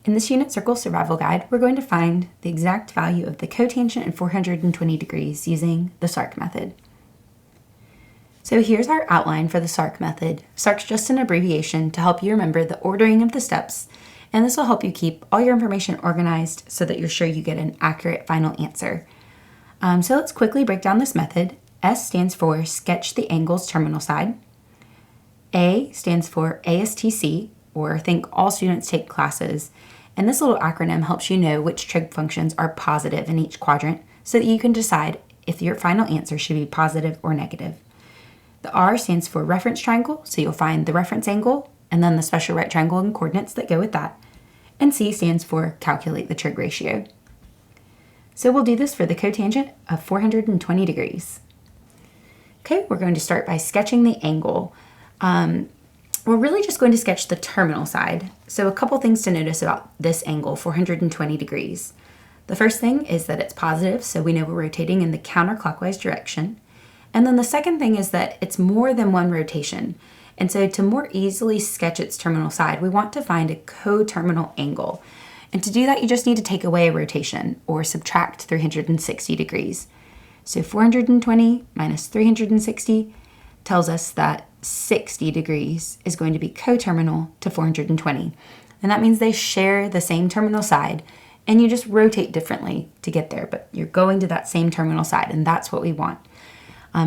In this unit circle survival guide, we're going to find the exact value of the cotangent at 420 degrees using the S.A.R.C method. So here's our outline for the S.A.R.C method. S.A.R.C's just an abbreviation to help you remember the ordering of the steps, and this will help you keep all your information organized so that you're sure you get an accurate final answer. So let's quickly break down this method. S stands for sketch the angle's terminal side. A stands for A.S.T.C, or think all students take classes. And this little acronym helps you know which trig functions are positive in each quadrant so that you can decide if your final answer should be positive or negative. The R stands for reference triangle, so you'll find the reference angle and then the special right triangle and coordinates that go with that. And C stands for calculate the trig ratio. So we'll do this for the cotangent of 420 degrees. Okay, we're going to start by sketching the angle. We're really just going to sketch the terminal side. So a couple things to notice about this angle, 420 degrees. The first thing is that it's positive, so we know we're rotating in the counterclockwise direction. And then the second thing is that it's more than one rotation. And so to more easily sketch its terminal side, we want to find a coterminal angle. And to do that, you just need to take away a rotation or subtract 360 degrees. So 420 minus 360 tells us that 60 degrees is going to be coterminal to 420. And that means they share the same terminal side, and you just rotate differently to get there, but you're going to that same terminal side, and that's what we want.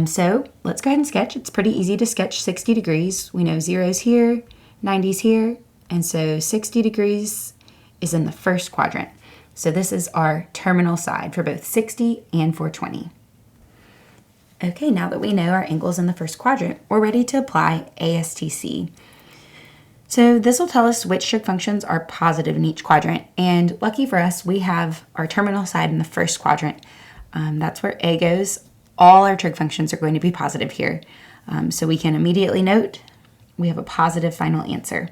So let's go ahead and sketch. It's pretty easy to sketch 60 degrees. We know 0's here, 90's here, and so 60 degrees is in the first quadrant. So this is our terminal side for both 60 and 420. Okay, now that we know our angles in the first quadrant, we're ready to apply ASTC. So this will tell us which trig functions are positive in each quadrant, and lucky for us, we have our terminal side in the first quadrant. That's where A goes. All our trig functions are going to be positive here. So we can immediately note we have a positive final answer.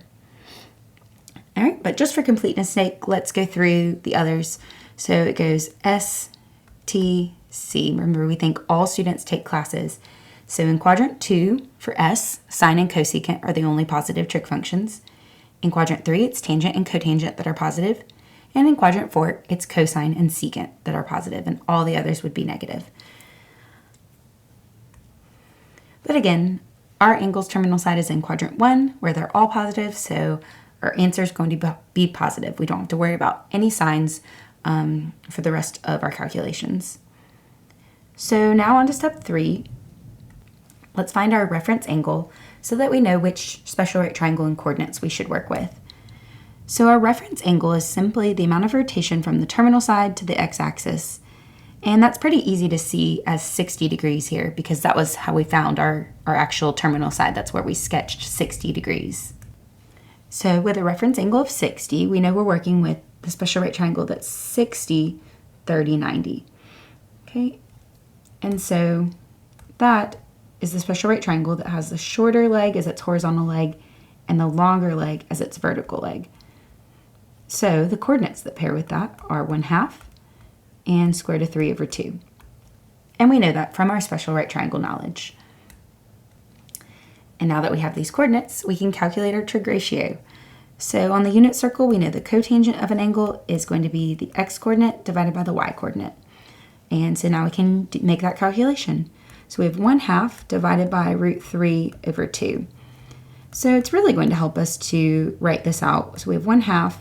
All right, but just for completeness sake, let's go through the others. So it goes S.T.C. Remember, we think all students take classes. So in quadrant 2, for S, sine and cosecant are the only positive trig functions. In quadrant 3, it's tangent and cotangent that are positive. And in quadrant 4, it's cosine and secant that are positive, and all the others would be negative. But again, our angle's terminal side is in quadrant 1, where they're all positive, so our answer is going to be positive. We don't have to worry about any signs for the rest of our calculations. So now on to step 3. Let's find our reference angle so that we know which special right triangle and coordinates we should work with. So our reference angle is simply the amount of rotation from the terminal side to the x-axis. And that's pretty easy to see as 60 degrees here because that was how we found our actual terminal side. That's where we sketched 60 degrees. So with a reference angle of 60, we know we're working with the special right triangle that's 60, 30, 90. Okay, and so that is the special right triangle that has the shorter leg as its horizontal leg and the longer leg as its vertical leg. So the coordinates that pair with that are 1/2 and square root of 3 over 2. And we know that from our special right triangle knowledge. And now that we have these coordinates, we can calculate our trig ratio. So on the unit circle, we know the cotangent of an angle is going to be the x-coordinate divided by the y-coordinate. And so now we can make that calculation. So we have 1/2 divided by root 3 over 2. So it's really going to help us to write this out. So we have 1/2.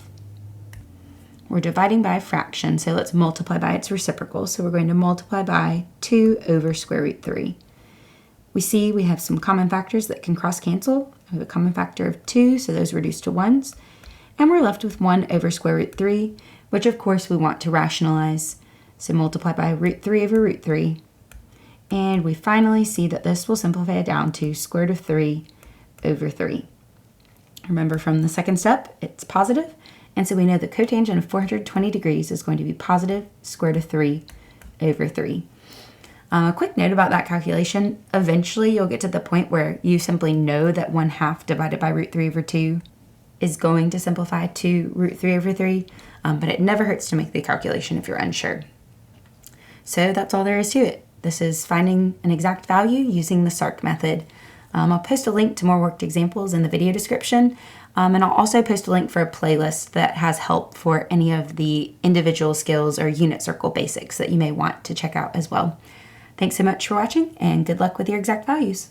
We're dividing by a fraction, so let's multiply by its reciprocal. So we're going to multiply by 2 over square root 3. We see we have some common factors that can cross cancel. We have a common factor of 2, so those reduce to 1s. And we're left with 1 over square root 3, which of course we want to rationalize. So multiply by root 3 over root 3. And we finally see that this will simplify down to square root of 3 over 3. Remember from the second step, it's positive. And so we know the cotangent of 420 degrees is going to be positive square root of 3 over 3. A quick note about that calculation, eventually you'll get to the point where you simply know that 1/2 divided by root 3 over 2 is going to simplify to root 3 over 3, but it never hurts to make the calculation if you're unsure. So that's all there is to it. This is finding an exact value using the S.A.R.C method. I'll post a link to more worked examples in the video description, And I'll also post a link for a playlist that has help for any of the individual skills or unit circle basics that you may want to check out as well. Thanks so much for watching, and good luck with your exact values.